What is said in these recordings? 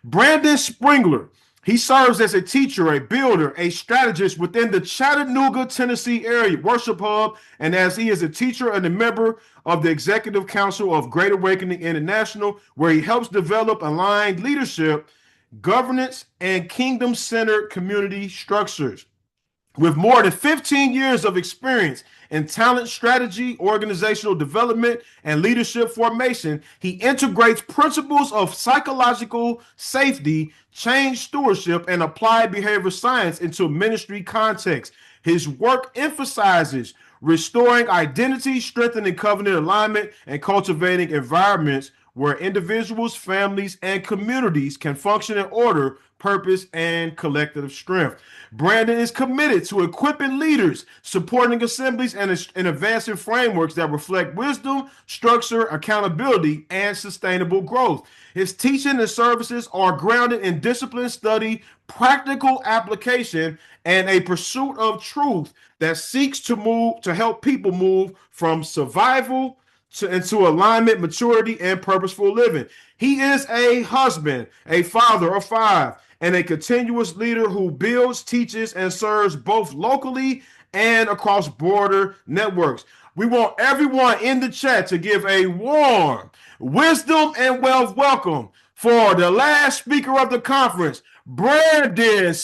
Brandon Springler. He serves as a teacher, a builder, a strategist within the Chattanooga, Tennessee area worship hub, and as he is a teacher and a member of the Executive Council of Great Awakening International, where he helps develop aligned leadership, governance, and kingdom-centered community structures. With more than 15 years of experience in talent strategy, organizational development, and leadership formation, he integrates principles of psychological safety, change stewardship, and applied behavior science into ministry context. His work emphasizes restoring identity, strengthening covenant alignment, and cultivating environments where individuals, families, and communities can function in order, purpose, and collective strength. Brandon is committed to equipping leaders, supporting assemblies, and advancing frameworks that reflect wisdom, structure, accountability, and sustainable growth. His teaching and services are grounded in discipline, study, practical application, and a pursuit of truth that seeks to help people move from survival into alignment, maturity, and purposeful living. He is a husband, a father of five, and a continuous leader who builds, teaches, and serves both locally and across border networks. We want everyone in the chat to give a warm wisdom and wealth welcome for the last speaker of the conference, Brandon.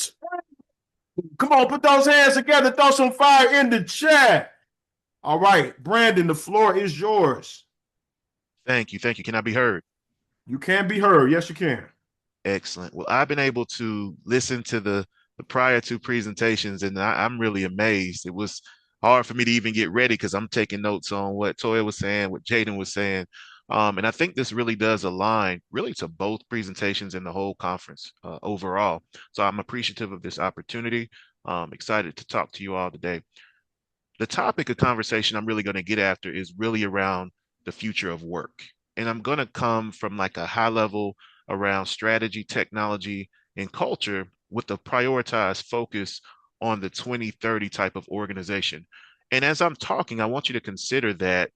Come on, put those hands together, throw some fire in the chat. All right, Brandon, the floor is yours. Thank you. Thank you. Can I be heard? You can be heard. Yes, you can. Excellent. Well, I've been able to listen to the prior two presentations, and I'm really amazed. It was hard for me to even get ready because I'm taking notes on what Toya was saying, what Jaden was saying. And I think this really does align really to both presentations and the whole conference overall. So I'm appreciative of this opportunity. Excited to talk to you all today. The topic of conversation I'm really going to get after is really around the future of work. And I'm going to come from like a high level around strategy, technology, and culture with a prioritized focus on the 2030 type of organization. And as I'm talking, I want you to consider that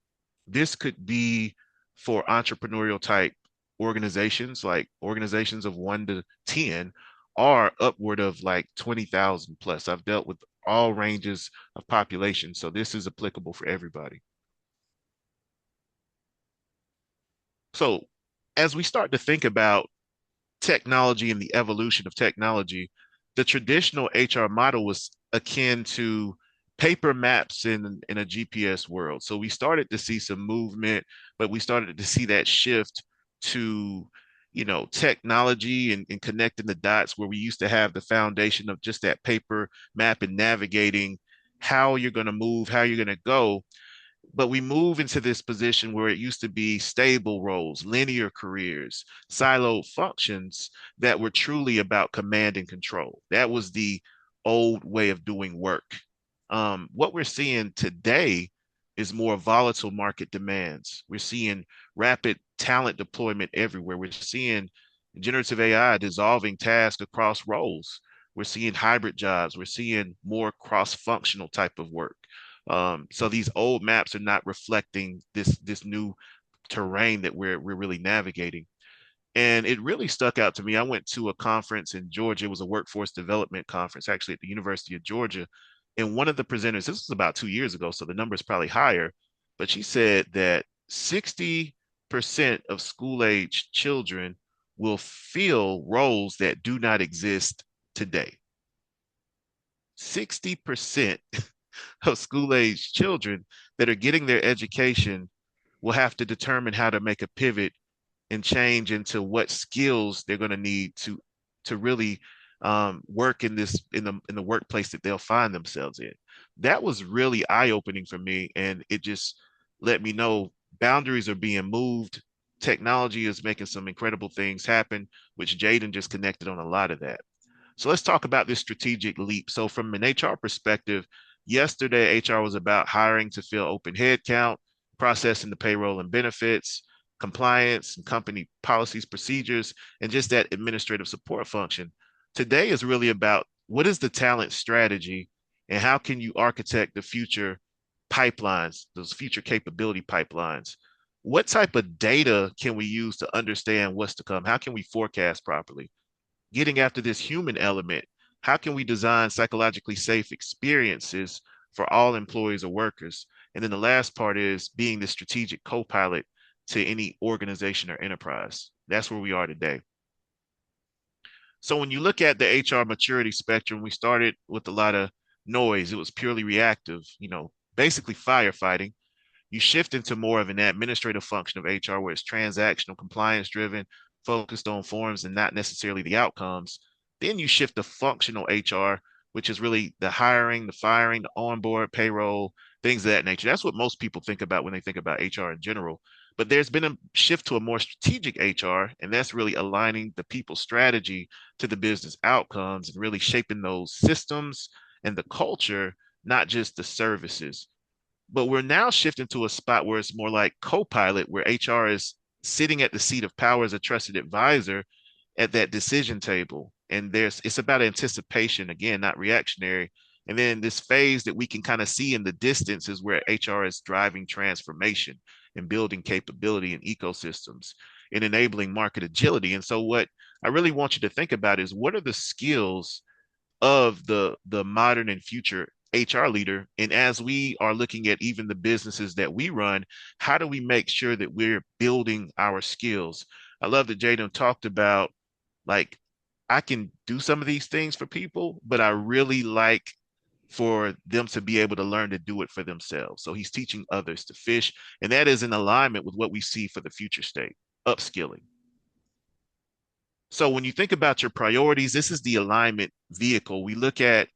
this could be for entrepreneurial type organizations, like organizations of 1 to 10 are upward of like 20,000 plus. I've dealt with all ranges of population, so this is applicable for everybody. So as we start to think about technology and the evolution of technology, the traditional HR model was akin to paper maps in a GPS world. So we started to see some movement, but we started to see that shift to, technology and connecting the dots where we used to have the foundation of just that paper map and navigating how you're going to move, how you're going to go. But we move into this position where it used to be stable roles, linear careers, siloed functions that were truly about command and control. That was the old way of doing work. What we're seeing today is more volatile market demands. We're seeing rapid talent deployment everywhere. We're seeing generative AI dissolving tasks across roles. We're seeing hybrid jobs. We're seeing more cross-functional type of work. So these old maps are not reflecting this new terrain that we're really navigating. And it really stuck out to me. I went to a conference in Georgia. It was a workforce development conference, actually at the University of Georgia. And one of the presenters, this was about 2 years ago, so the number is probably higher, but she said that 60% of school-age children will fill roles that do not exist today. 60% of school-age children that are getting their education will have to determine how to make a pivot and change into what skills they're going to need to really work in the workplace that they'll find themselves in. That was really eye-opening for me, and it just let me know boundaries are being moved. Technology is making some incredible things happen, which Jaden just connected on a lot of that. So let's talk about this strategic leap. So from an HR perspective, yesterday HR was about hiring to fill open headcount, processing the payroll and benefits, compliance and company policies, procedures, and just that administrative support function. Today is really about what is the talent strategy and how can you architect the future pipelines, those future capability pipelines. what type of data can we use to understand what's to come? How can we forecast properly? Getting after this human element, how can we design psychologically safe experiences for all employees or workers? And then the last part is being the strategic co-pilot to any organization or enterprise. That's where we are today. So when you look at the HR maturity spectrum, we started with a lot of noise. It was purely reactive, basically firefighting. You shift into more of an administrative function of HR where it's transactional, compliance driven, focused on forms and not necessarily the outcomes. Then you shift to functional HR, which is really the hiring, the firing, the onboard, payroll, things of that nature. That's what most people think about when they think about HR in general. But there's been a shift to a more strategic HR, and that's really aligning the people strategy to the business outcomes and really shaping those systems and the culture, not just the services. But we're now shifting to a spot where it's more like co-pilot, where HR is sitting at the seat of power as a trusted advisor at that decision table. And it's about anticipation, again, not reactionary. And then this phase that we can kind of see in the distance is where HR is driving transformation and building capability in ecosystems and enabling market agility. And so what I really want you to think about is what are the skills of the modern and future HR leader. And as we are looking at even the businesses that we run, how do we make sure that we're building our skills? I love that Jaden talked about like I can do some of these things for people, but I really like for them to be able to learn to do it for themselves. So he's teaching others to fish, and that is in alignment with what we see for the future state, upskilling. So when you think about your priorities, this is the alignment vehicle. We look at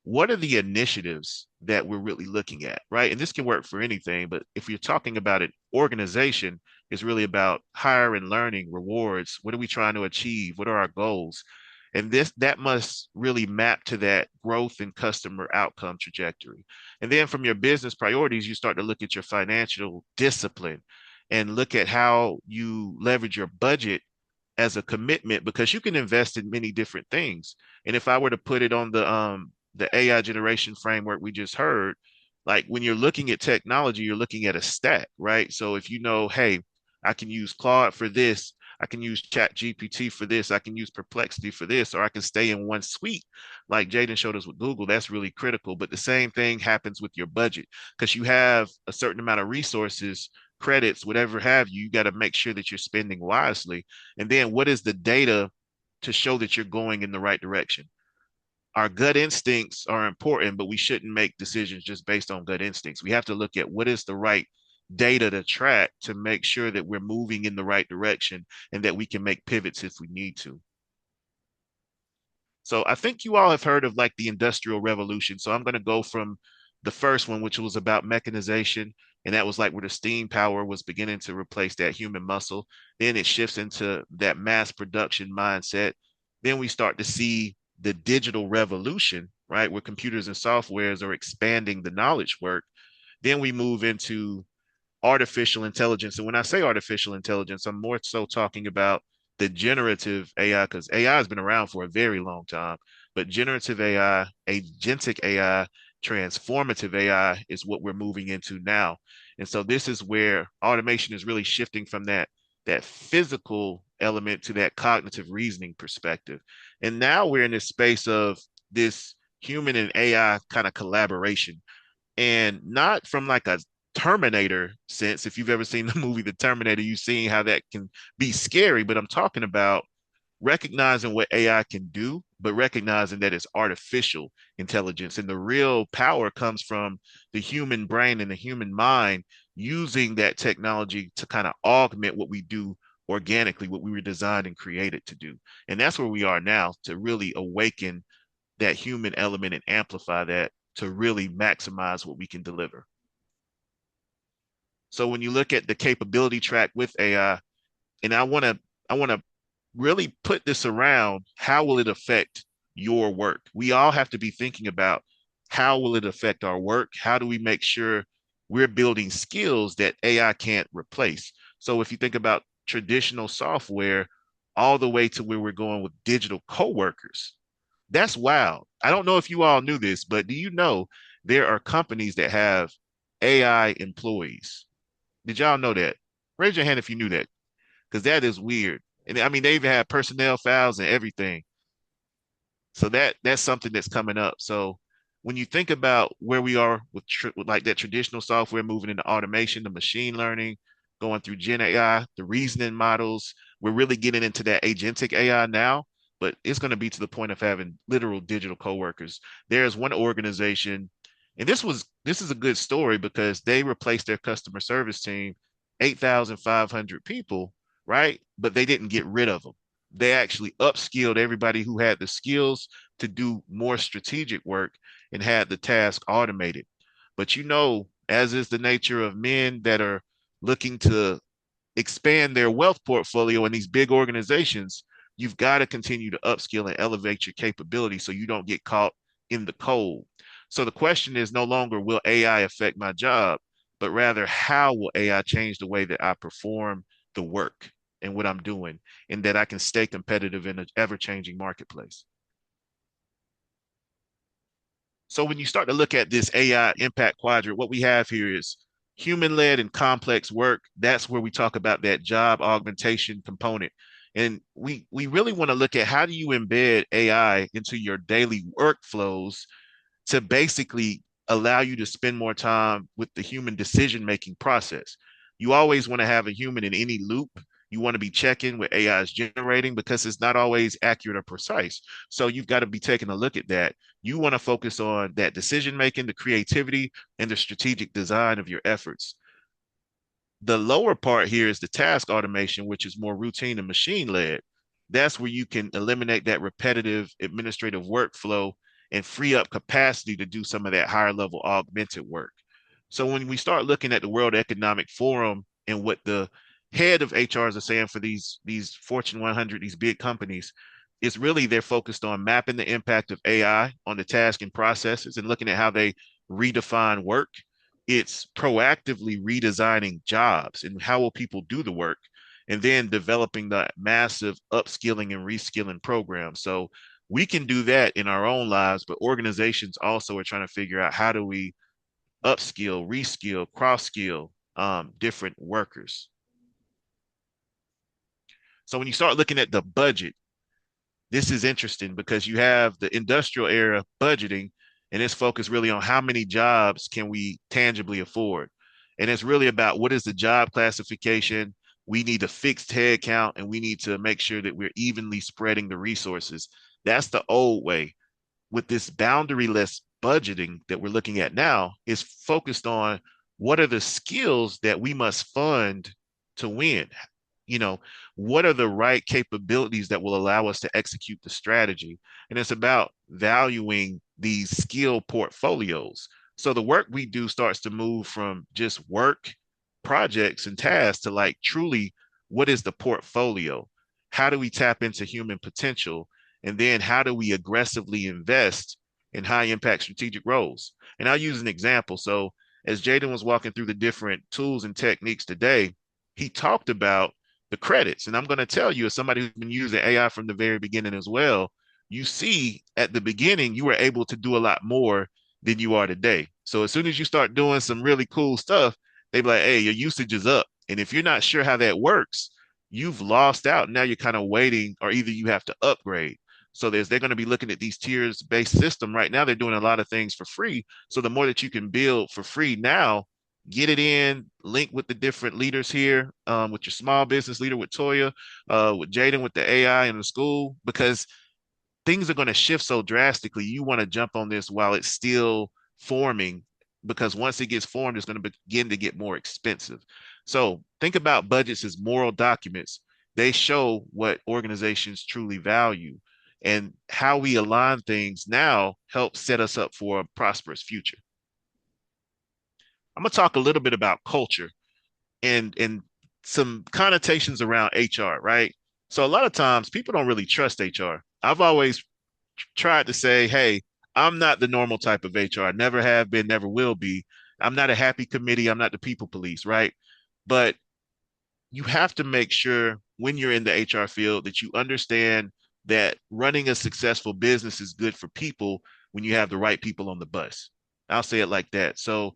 what are the initiatives that we're really looking at, right? And this can work for anything, but if you're talking about an organization, it's really about higher and learning rewards. What are we trying to achieve? What are our goals? And that must really map to that growth and customer outcome trajectory. And then from your business priorities, you start to look at your financial discipline and look at how you leverage your budget as a commitment because you can invest in many different things. And if I were to put it on the AI generation framework we just heard, like when you're looking at technology, you're looking at a stack, right? So if you know, hey, I can use Claude for this, I can use Chat GPT for this, I can use Perplexity for this, or I can stay in one suite, like Jaden showed us with Google. That's really critical. But the same thing happens with your budget because you have a certain amount of resources, credits, whatever have you. You got to make sure that you're spending wisely. And then what is the data to show that you're going in the right direction? Our gut instincts are important, but we shouldn't make decisions just based on gut instincts. We have to look at what is the right data to track to make sure that we're moving in the right direction and that we can make pivots if we need to. So I think you all have heard of like the Industrial Revolution. So I'm going to go from the first one, which was about mechanization. And that was like where the steam power was beginning to replace that human muscle. Then it shifts into that mass production mindset. Then we start to see the digital revolution, right? Where computers and softwares are expanding the knowledge work. Then we move into artificial intelligence. And when I say artificial intelligence, I'm more so talking about the generative AI because AI has been around for a very long time. But generative AI, agentic AI, transformative AI is what we're moving into now. And so this is where automation is really shifting from that physical element to that cognitive reasoning perspective. And now we're in this space of this human and AI kind of collaboration and not from like a Terminator sense. If you've ever seen the movie The Terminator, you've seen how that can be scary, but I'm talking about recognizing what AI can do, but recognizing that it's artificial intelligence. And the real power comes from the human brain and the human mind using that technology to kind of augment what we do organically, what we were designed and created to do. And that's where we are now to really awaken that human element and amplify that to really maximize what we can deliver. So when you look at the capability track with AI, and I want to really put this around how will it affect your work? We all have to be thinking about how will it affect our work? How do we make sure we're building skills that AI can't replace? So if you think about traditional software all the way to where we're going with digital coworkers, that's wild. I don't know if you all knew this, but do you know there are companies that have AI employees? Did y'all know that? Raise your hand if you knew that, because that is weird. And I mean, they even have personnel files and everything. So that's something that's coming up. So when you think about where we are with like that traditional software moving into automation, the machine learning, going through Gen AI, the reasoning models, we're really getting into that agentic AI now, but it's going to be to the point of having literal digital coworkers. There's one organization, and this is a good story because they replaced their customer service team, 8,500 people, right? But they didn't get rid of them. They actually upskilled everybody who had the skills to do more strategic work and had the task automated. But you know, as is the nature of men that are looking to expand their wealth portfolio in these big organizations, you've got to continue to upskill and elevate your capability so you don't get caught in the cold. So the question is no longer will AI affect my job, but rather how will AI change the way that I perform the work and what I'm doing, and that I can stay competitive in an ever changing marketplace. So when you start to look at this AI impact quadrant, what we have here is human-led and complex work. That's where we talk about that job augmentation component. And we really want to look at how do you embed AI into your daily workflows to basically allow you to spend more time with the human decision making process. You always want to have a human in any loop. You want to be checking what AI is generating because it's not always accurate or precise. So you've got to be taking a look at that. You want to focus on that decision making, the creativity, and the strategic design of your efforts. The lower part here is the task automation, which is more routine and machine led. That's where you can eliminate that repetitive administrative workflow and free up capacity to do some of that higher level augmented work. So when we start looking at the World Economic Forum and what the head of HRs are saying for these Fortune 100, these big companies, it's really they're focused on mapping the impact of AI on the task and processes and looking at how they redefine work. It's proactively redesigning jobs and how will people do the work, and then developing the massive upskilling and reskilling program. So we can do that in our own lives, but organizations also are trying to figure out how do we upskill, reskill, cross skill different workers. So when you start looking at the budget, this is interesting because you have the industrial era budgeting, and it's focused really on how many jobs can we tangibly afford. And it's really about what is the job classification. We need a fixed head count, and we need to make sure that we're evenly spreading the resources. That's the old way. With this boundaryless budgeting that we're looking at now is focused on what are the skills that we must fund to win. You know, what are the right capabilities that will allow us to execute the strategy? And it's about valuing these skill portfolios. So the work we do starts to move from just work, projects, and tasks to like truly what is the portfolio? How do we tap into human potential? And then how do we aggressively invest in high impact strategic roles? And I'll use an example. So as Jaden was walking through the different tools and techniques today, he talked about the credits. And I'm going to tell you, as somebody who's been using AI from the very beginning as well, you see at the beginning, you were able to do a lot more than you are today. So as soon as you start doing some really cool stuff, they be like, hey, your usage is up. And if you're not sure how that works, you've lost out. Now you're kind of waiting, or either you have to upgrade. So they're going to be looking at these tiers based system right now. They're doing a lot of things for free. So the more that you can build for free now, get it in, link with the different leaders here, with your small business leader, with Toya, with Jaden, with the AI in the school, because things are going to shift so drastically. You want to jump on this while it's still forming, because once it gets formed, it's going to begin to get more expensive. So think about budgets as moral documents. They show what organizations truly value, and how we align things now helps set us up for a prosperous future. I'm going to talk a little bit about culture and some connotations around HR, right? So a lot of times people don't really trust HR. I've always tried to say, hey, I'm not the normal type of HR. I never have been, never will be. I'm not a happy committee. I'm not the people police, right? But you have to make sure when you're in the HR field that you understand that running a successful business is good for people when you have the right people on the bus. I'll say it like that. So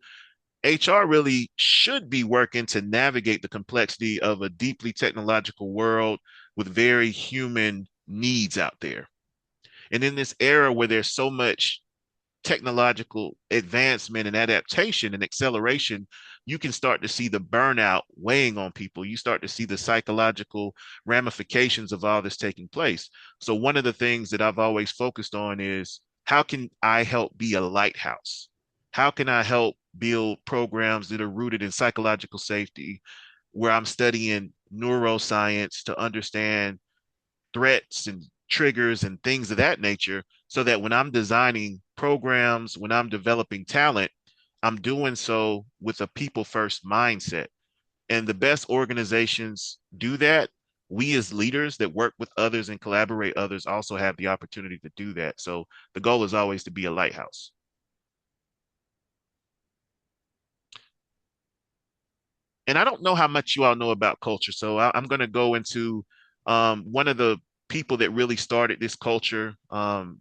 HR really should be working to navigate the complexity of a deeply technological world with very human needs out there. And in this era where there's so much technological advancement and adaptation and acceleration, you can start to see the burnout weighing on people. You start to see the psychological ramifications of all this taking place. So, one of the things that I've always focused on is how can I help be a lighthouse? How can I help build programs that are rooted in psychological safety, where I'm studying neuroscience to understand threats and triggers and things of that nature, so that when I'm designing programs, when I'm developing talent, I'm doing so with a people first mindset. And the best organizations do that. We as leaders that work with others and collaborate others also have the opportunity to do that. So the goal is always to be a lighthouse. And I don't know how much you all know about culture. So I'm going to go into one of the people that really started this culture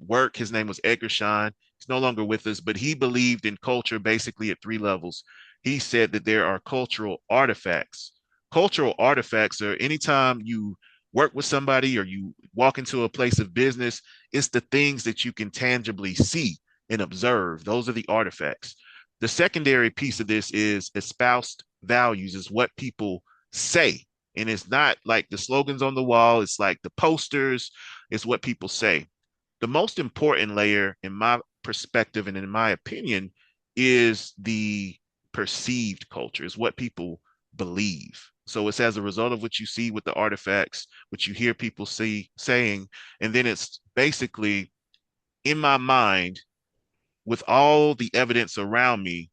work. His name was Edgar Schein. He's no longer with us, but he believed in culture basically at three levels. He said that there are cultural artifacts. Cultural artifacts are anytime you work with somebody or you walk into a place of business, it's the things that you can tangibly see and observe. Those are the artifacts. The secondary piece of this is espoused values, is what people say. And it's not like the slogans on the wall, it's like the posters, it's what people say. The most important layer, in my perspective and in my opinion, is the perceived culture, is what people believe. So it's as a result of what you see with the artifacts, what you hear people saying, and then it's basically in my mind, with all the evidence around me,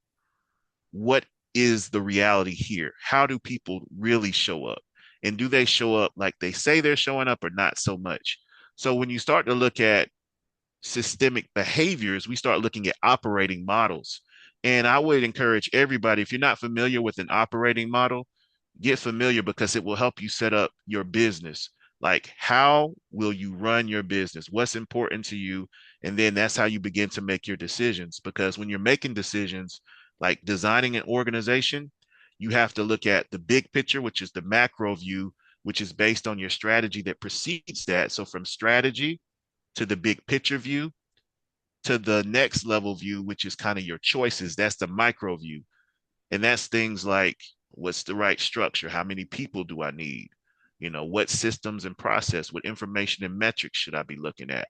what is the reality here? How do people really show up? And do they show up like they say they're showing up or not so much? So when you start to look at systemic behaviors, we start looking at operating models. And I would encourage everybody, if you're not familiar with an operating model, get familiar because it will help you set up your business. Like, how will you run your business? What's important to you? And then that's how you begin to make your decisions. Because when you're making decisions, like designing an organization, you have to look at the big picture, which is the macro view, which is based on your strategy that precedes that. So, from strategy to the big picture view to the next level view, which is kind of your choices, that's the micro view. And that's things like, what's the right structure? How many people do I need? You know, what systems and process, what information and metrics should I be looking at?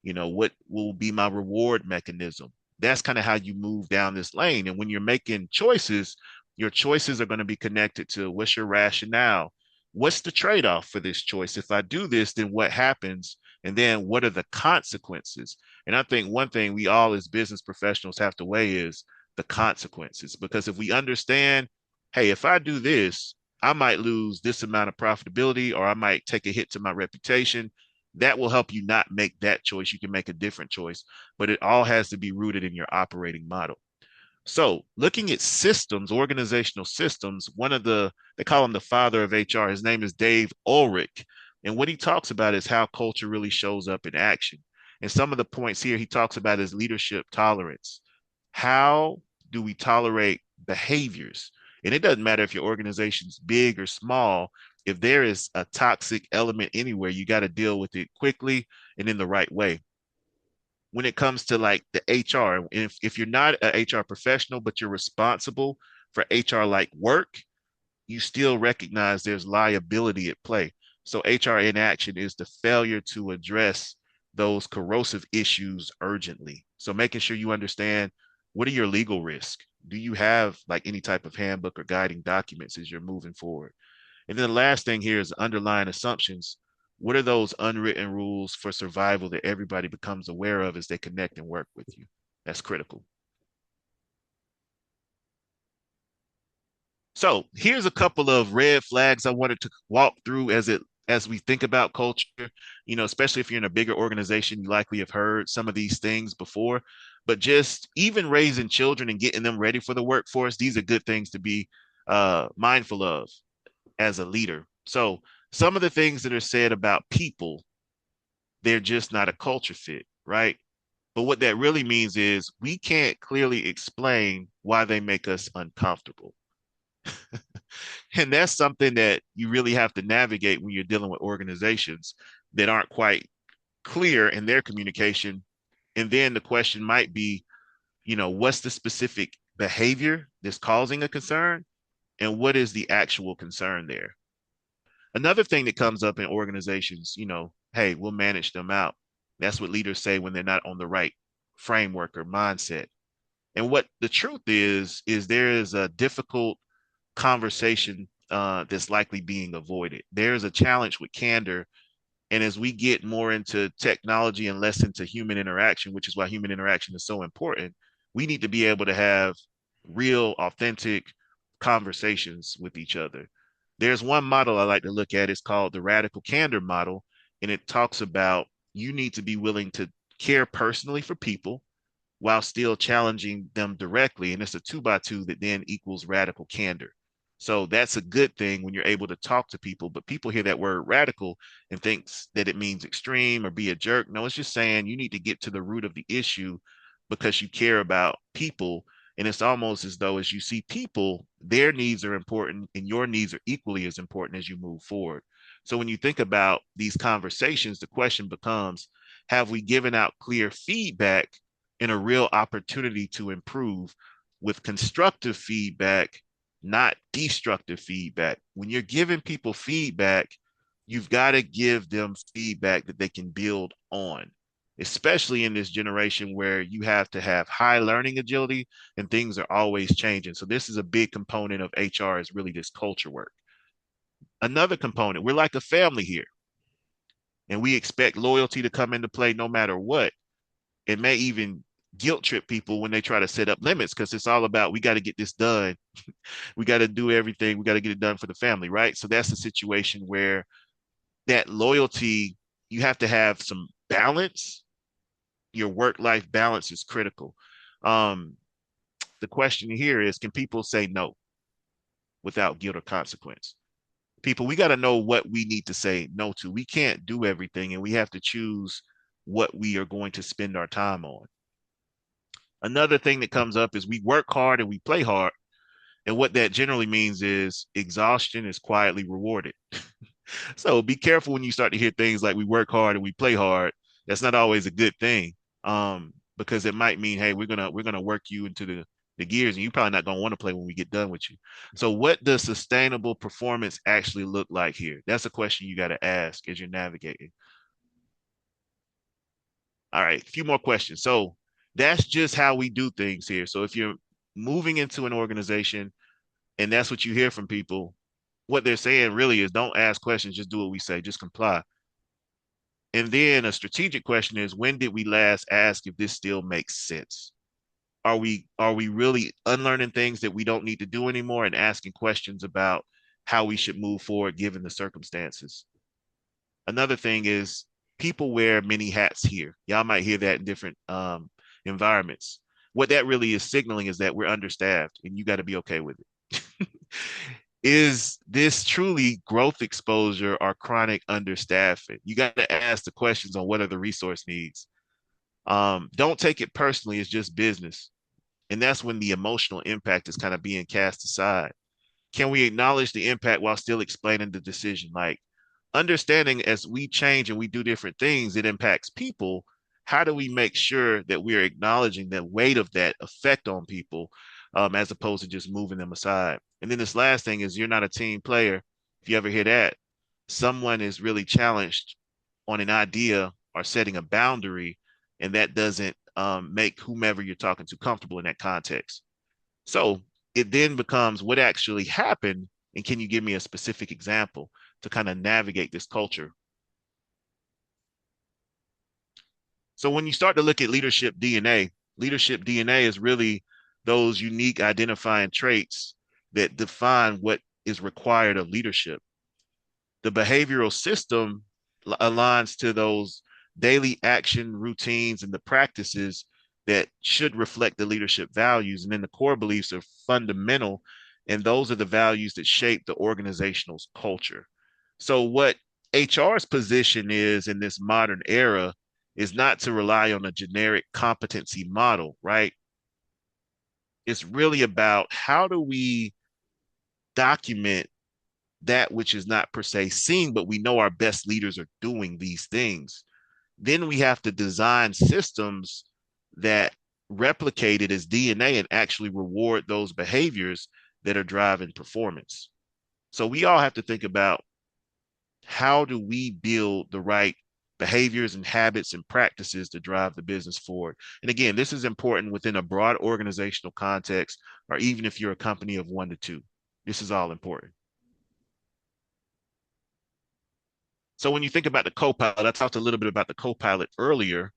You know, what will be my reward mechanism? That's kind of how you move down this lane. And when you're making choices, your choices are going to be connected to what's your rationale? What's the trade-off for this choice? If I do this, then what happens? And then what are the consequences? And I think one thing we all as business professionals have to weigh is the consequences. Because if we understand, hey, if I do this, I might lose this amount of profitability or I might take a hit to my reputation, that will help you not make that choice. You can make a different choice, but it all has to be rooted in your operating model. So, looking at systems, organizational systems, they call him the father of HR. His name is Dave Ulrich. And what he talks about is how culture really shows up in action. And some of the points here he talks about is leadership tolerance. How do we tolerate behaviors? And it doesn't matter if your organization's big or small. If there is a toxic element anywhere, you got to deal with it quickly and in the right way. When it comes to like the HR, if you're not an HR professional, but you're responsible for HR like work, you still recognize there's liability at play. So HR inaction is the failure to address those corrosive issues urgently. So making sure you understand, what are your legal risks? Do you have like any type of handbook or guiding documents as you're moving forward? And then the last thing here is underlying assumptions. What are those unwritten rules for survival that everybody becomes aware of as they connect and work with you? That's critical. So here's a couple of red flags I wanted to walk through as we think about culture. You know, especially if you're in a bigger organization, you likely have heard some of these things before. But just even raising children and getting them ready for the workforce, these are good things to be mindful of as a leader. So some of the things that are said about people, they're just not a culture fit, right? But what that really means is we can't clearly explain why they make us uncomfortable. And that's something that you really have to navigate when you're dealing with organizations that aren't quite clear in their communication. And then the question might be, what's the specific behavior that's causing a concern? And what is the actual concern there? Another thing that comes up in organizations, hey, we'll manage them out. That's what leaders say when they're not on the right framework or mindset. And what the truth is there is a difficult conversation that's likely being avoided. There's a challenge with candor. And as we get more into technology and less into human interaction, which is why human interaction is so important, we need to be able to have real, authentic conversations with each other. There's one model I like to look at. It's called the radical candor model. And it talks about you need to be willing to care personally for people while still challenging them directly. And it's a 2x2 that then equals radical candor. So that's a good thing when you're able to talk to people, but people hear that word radical and thinks that it means extreme or be a jerk. No, it's just saying you need to get to the root of the issue because you care about people. And it's almost as though as you see people, their needs are important and your needs are equally as important as you move forward. So when you think about these conversations, the question becomes, have we given out clear feedback and a real opportunity to improve with constructive feedback, not destructive feedback? When you're giving people feedback, you've got to give them feedback that they can build on, especially in this generation where you have to have high learning agility and things are always changing. So this is a big component of HR is really this culture work. Another component, we're like a family here and we expect loyalty to come into play no matter what. It may even guilt trip people when they try to set up limits because it's all about we got to get this done. We got to do everything. We got to get it done for the family, right? So that's a situation where that loyalty, you have to have some balance. Your work-life balance is critical. Um, the question here is, can people say no without guilt or consequence? People, we got to know what we need to say no to. We can't do everything, and we have to choose what we are going to spend our time on. Another thing that comes up is we work hard and we play hard. And what that generally means is exhaustion is quietly rewarded. So be careful when you start to hear things like we work hard and we play hard. That's not always a good thing. Because it might mean, hey, we're gonna work you into the gears and you're probably not gonna want to play when we get done with you. So what does sustainable performance actually look like here? That's a question you got to ask as you're navigating. All right, a few more questions. So that's just how we do things here. So if you're moving into an organization and that's what you hear from people, what they're saying really is don't ask questions, just do what we say, just comply. And then a strategic question is when did we last ask if this still makes sense? Are we really unlearning things that we don't need to do anymore and asking questions about how we should move forward given the circumstances? Another thing is people wear many hats here. Y'all might hear that in different environments. What that really is signaling is that we're understaffed and you got to be okay with it. Is this truly growth exposure or chronic understaffing? You got to ask the questions on what are the resource needs. Don't take it personally. It's just business. And that's when the emotional impact is kind of being cast aside. Can we acknowledge the impact while still explaining the decision? Like understanding as we change and we do different things, it impacts people. How do we make sure that we're acknowledging the weight of that effect on people as opposed to just moving them aside? And then this last thing is you're not a team player. If you ever hear that, someone is really challenged on an idea or setting a boundary, and that doesn't make whomever you're talking to comfortable in that context. So it then becomes what actually happened, and can you give me a specific example to kind of navigate this culture? So when you start to look at leadership DNA is really those unique identifying traits that define what is required of leadership. The behavioral system aligns to those daily action routines and the practices that should reflect the leadership values. And then the core beliefs are fundamental. And those are the values that shape the organizational culture. So, what HR's position is in this modern era is not to rely on a generic competency model, right? It's really about how do we document that which is not per se seen, but we know our best leaders are doing these things. Then we have to design systems that replicate it as DNA and actually reward those behaviors that are driving performance. So we all have to think about how do we build the right behaviors and habits and practices to drive the business forward. And again, this is important within a broad organizational context, or even if you're a company of 1 to 2. This is all important. So when you think about the co-pilot, I talked a little bit about the co-pilot earlier,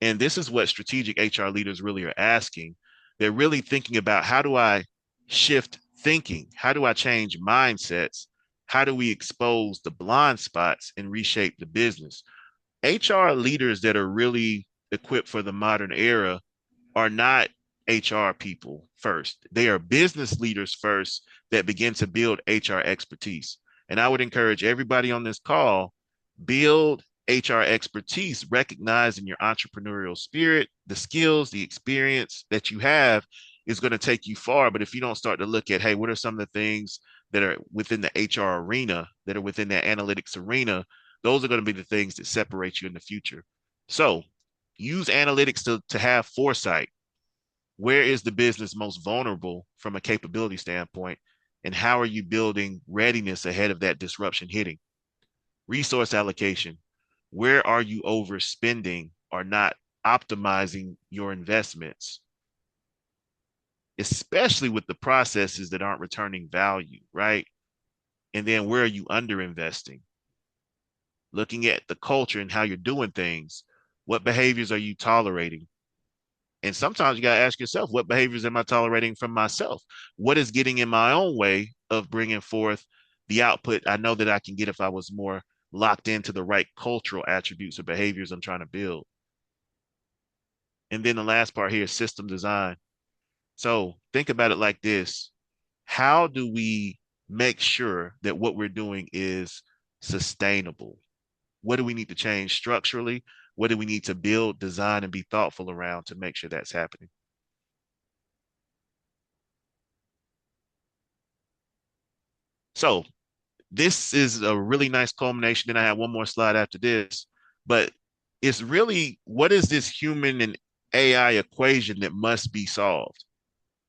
and this is what strategic HR leaders really are asking. They're really thinking about, how do I shift thinking? How do I change mindsets? How do we expose the blind spots and reshape the business? HR leaders that are really equipped for the modern era are not HR people first. They are business leaders first that begin to build HR expertise. And I would encourage everybody on this call, build HR expertise, recognizing your entrepreneurial spirit, the skills, the experience that you have is going to take you far. But if you don't start to look at, hey, what are some of the things that are within the HR arena, that are within that analytics arena, those are going to be the things that separate you in the future. So use analytics to have foresight. Where is the business most vulnerable from a capability standpoint? And how are you building readiness ahead of that disruption hitting? Resource allocation. Where are you overspending or not optimizing your investments, especially with the processes that aren't returning value, right? And then where are you underinvesting? Looking at the culture and how you're doing things. What behaviors are you tolerating? And sometimes you got to ask yourself, what behaviors am I tolerating from myself? What is getting in my own way of bringing forth the output I know that I can get if I was more locked into the right cultural attributes or behaviors I'm trying to build? And then the last part here is system design. So think about it like this. How do we make sure that what we're doing is sustainable? What do we need to change structurally? What do we need to build, design, and be thoughtful around to make sure that's happening? So this is a really nice culmination. Then I have one more slide after this, but it's really, what is this human and AI equation that must be solved?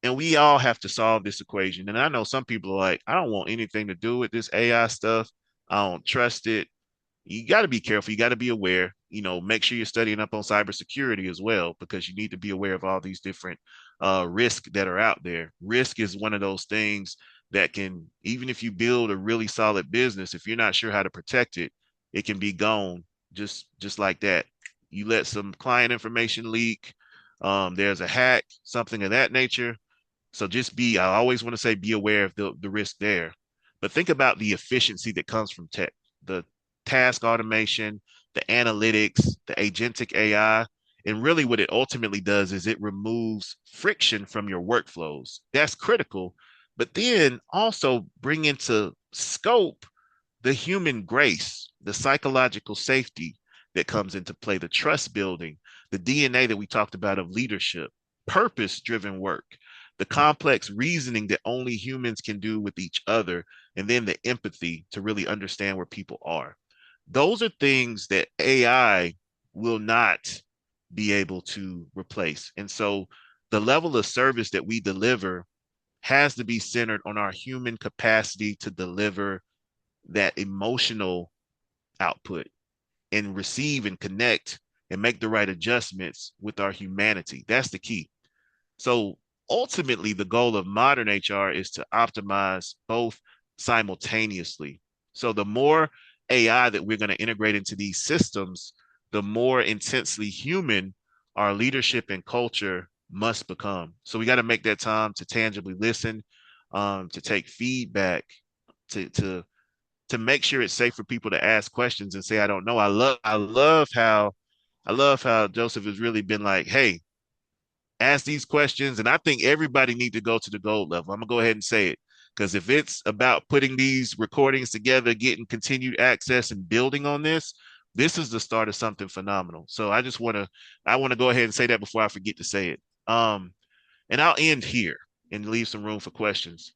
And we all have to solve this equation. And I know some people are like, I don't want anything to do with this AI stuff. I don't trust it. You got to be careful. You got to be aware. Make sure you're studying up on cybersecurity as well, because you need to be aware of all these different risks that are out there. Risk is one of those things that can, even if you build a really solid business, if you're not sure how to protect it, it can be gone just like that. You let some client information leak, there's a hack, something of that nature. So I always want to say, be aware of the risk there. But think about the efficiency that comes from tech, the task automation, the analytics, the agentic AI. And really what it ultimately does is it removes friction from your workflows. That's critical. But then also bring into scope the human grace, the psychological safety that comes into play, the trust building, the DNA that we talked about of leadership, purpose driven work, the complex reasoning that only humans can do with each other, and then the empathy to really understand where people are. Those are things that AI will not be able to replace. And so the level of service that we deliver has to be centered on our human capacity to deliver that emotional output and receive and connect and make the right adjustments with our humanity. That's the key. So ultimately, the goal of modern HR is to optimize both simultaneously. So the more AI that we're going to integrate into these systems, the more intensely human our leadership and culture must become. So we got to make that time to tangibly listen, to take feedback, to to make sure it's safe for people to ask questions and say, I don't know. I love how Joseph has really been like, hey, ask these questions. And I think everybody need to go to the gold level. I'm gonna go ahead and say it. Because if it's about putting these recordings together, getting continued access and building on this, This is the start of something phenomenal. So I want to go ahead and say that before I forget to say it. And I'll end here and leave some room for questions.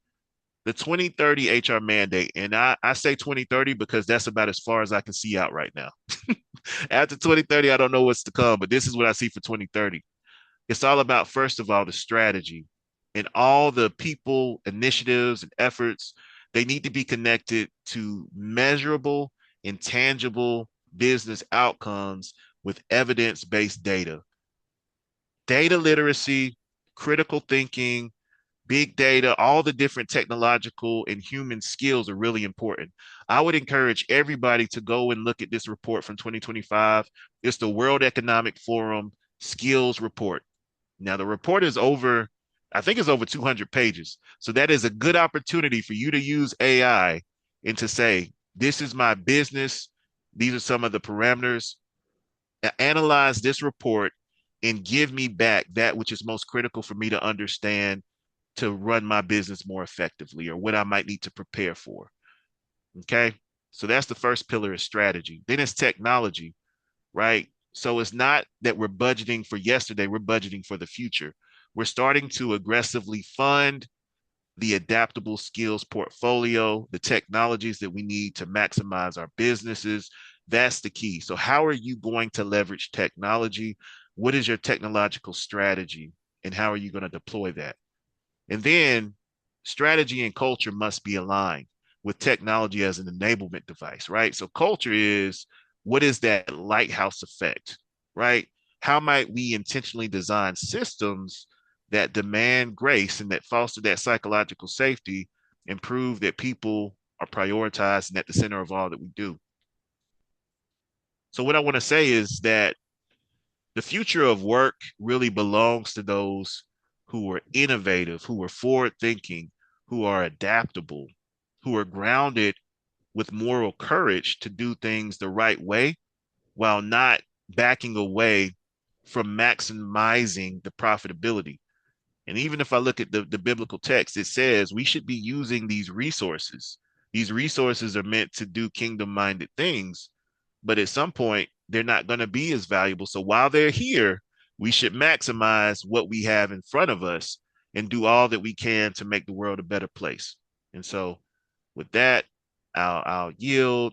The 2030 HR mandate, and I say 2030 because that's about as far as I can see out right now. After 2030, I don't know what's to come, but this is what I see for 2030. It's all about, first of all, the strategy and all the people, initiatives, and efforts. They need to be connected to measurable, intangible business outcomes with evidence based data. Data literacy, critical thinking, big data, all the different technological and human skills are really important. I would encourage everybody to go and look at this report from 2025. It's the World Economic Forum Skills Report. Now, the report is over, I think it's over 200 pages. So that is a good opportunity for you to use AI and to say, this is my business. These are some of the parameters. Analyze this report and give me back that which is most critical for me to understand to run my business more effectively or what I might need to prepare for. Okay. So that's the first pillar of strategy. Then it's technology, right? So it's not that we're budgeting for yesterday, we're budgeting for the future. We're starting to aggressively fund the adaptable skills portfolio, the technologies that we need to maximize our businesses. That's the key. So, how are you going to leverage technology? What is your technological strategy? And how are you going to deploy that? And then strategy and culture must be aligned with technology as an enablement device, right? So culture is, what is that lighthouse effect, right? How might we intentionally design systems that demand grace and that foster that psychological safety and prove that people are prioritized and at the center of all that we do? So what I want to say is that the future of work really belongs to those who are innovative, who are forward thinking, who are adaptable, who are grounded with moral courage to do things the right way while not backing away from maximizing the profitability. And even if I look at the biblical text, it says we should be using these resources. These resources are meant to do kingdom minded things, but at some point, they're not going to be as valuable. So while they're here, we should maximize what we have in front of us and do all that we can to make the world a better place. And so, with that, I'll yield.